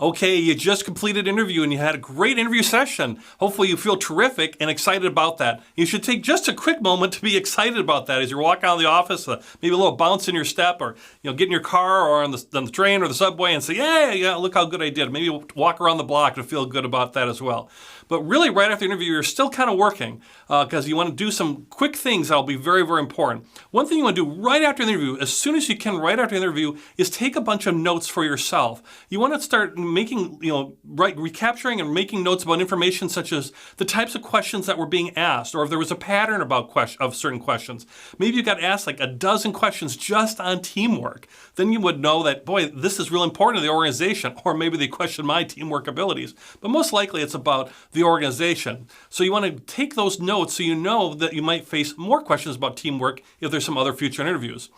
Okay, you just completed an interview and you had a great interview session. Hopefully you feel terrific and excited about that. You should take just a quick moment to be excited about that as you're walking out of the office, maybe a little bounce in your step, or get in your car or on the train or the subway and say, yeah, look how good I did. Maybe walk around the block to feel good about that as well. But really, right after the interview, you're still kind of working because you want to do some quick things that will be very, very important. One thing you want to do right after the interview, as soon as you can right after the interview, is take a bunch of notes for yourself. You want to start making, recapturing and making notes about information such as the types of questions that were being asked, or if there was a pattern of certain questions. Maybe you got asked like a dozen questions just on teamwork. Then you would know that, boy, this is real important to the organization, or maybe they question my teamwork abilities. But most likely it's about the organization. So you want to take those notes so you know that you might face more questions about teamwork if there's some other future interviews.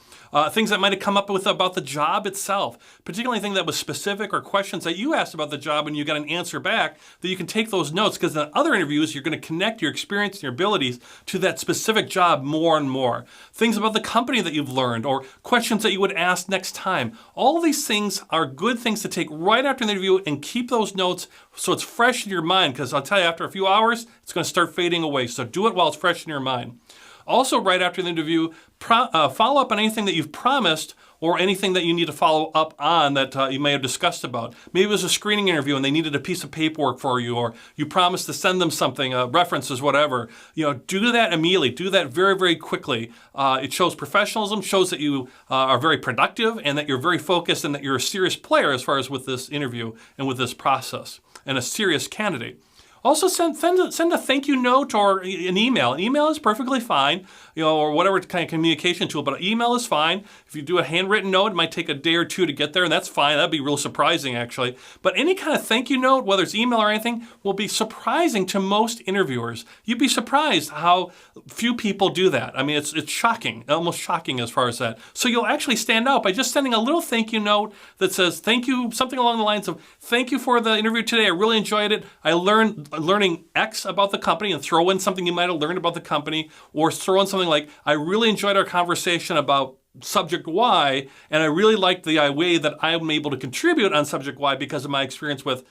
Things that might have come up with about the job itself, particularly anything that was specific or questions that you asked about the job and you got an answer back, that you can take those notes because in other interviews you're going to connect your experience and your abilities to that specific job more and more. Things about the company that you've learned or questions that you would ask next time. All of these things are good things to take right after the interview and keep those notes so it's fresh in your mind, because I'll tell you, after a few hours, it's going to start fading away. So do it while it's fresh in your mind. Also, right after the interview, follow up on anything that you've promised or anything that you need to follow up on that you may have discussed about. Maybe it was a screening interview and they needed a piece of paperwork for you, or you promised to send them something, references, whatever. Do that immediately. Do that very, very quickly. It shows professionalism, shows that you are very productive and that you're very focused and that you're a serious player as far as with this interview and with this process, and a serious candidate. Also, send a thank you note or an email. An email is perfectly fine, or whatever kind of communication tool, but an email is fine. If you do a handwritten note, it might take a day or two to get there, and that's fine. That'd be real surprising, actually. But any kind of thank you note, whether it's email or anything, will be surprising to most interviewers. You'd be surprised how few people do that. I mean, it's shocking, almost shocking as far as that. So you'll actually stand out by just sending a little thank you note that says, thank you, something along the lines of, thank you for the interview today. I really enjoyed it. I learning X about the company, and throw in something you might have learned about the company, or throw in something like, I really enjoyed our conversation about subject Y, and I really liked the way that I'm able to contribute on subject Y because of my experience with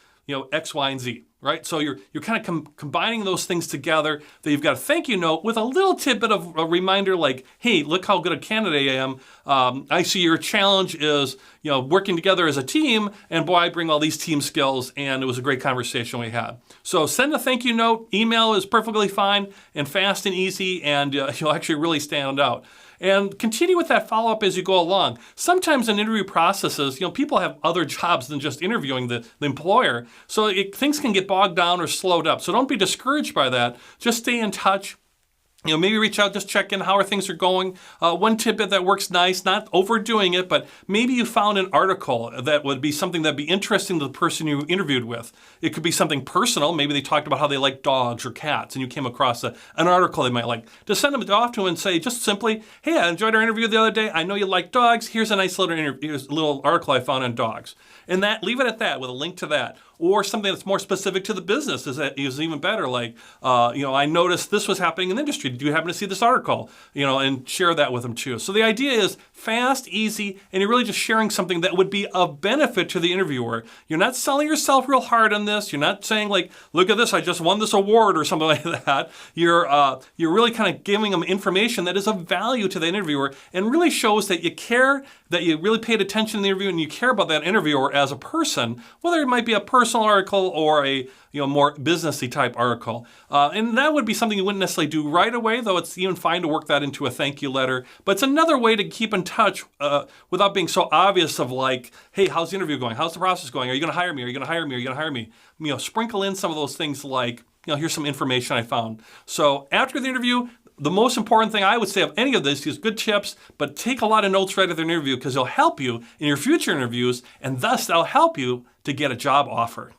X, Y, and Z, right? So you're kind of combining those things together, that you've got a thank you note with a little tidbit of a reminder like, hey, look how good a candidate I am. I see your challenge is, working together as a team, and boy, I bring all these team skills, and it was a great conversation we had. So send a thank you note. Email is perfectly fine and fast and easy, and you'll actually really stand out. And continue with that follow-up as you go along. Sometimes in interview processes, people have other jobs than just interviewing the employer. So things can get bogged down or slowed up. So don't be discouraged by that. Just stay in touch. Maybe reach out, just check in how things are going. One tidbit that works nice, not overdoing it, but maybe you found an article that would be something that'd be interesting to the person you interviewed with. It could be something personal. Maybe they talked about how they like dogs or cats, and you came across an article they might like. Just send them off to them and say, just simply, hey, I enjoyed our interview the other day. I know you like dogs. Here's a nice little article I found on dogs. And leave it at that with a link to that. Or something that's more specific to the business is even better. Like, I noticed this was happening in the industry. Did you happen to see this article? And share that with them too. So the idea is fast, easy, and you're really just sharing something that would be of benefit to the interviewer. You're not selling yourself real hard on this. You're not saying like, look at this, I just won this award or something like that. You're really kind of giving them information that is of value to the interviewer and really shows that you care, that you really paid attention in the interview and you care about that interviewer as a person, whether it might be a personal article or a more businessy type article. And that would be something you wouldn't necessarily do right away, though it's even fine to work that into a thank you letter. But it's another way to keep in touch without being so obvious of like, hey, how's the interview going? How's the process going? Are you going to hire me? Are you going to hire me? Are you going to hire me? Sprinkle in some of those things like, here's some information I found. So after the interview, the most important thing I would say of any of this is good tips, but take a lot of notes right at the interview because it'll help you in your future interviews, and thus they'll help you to get a job offer.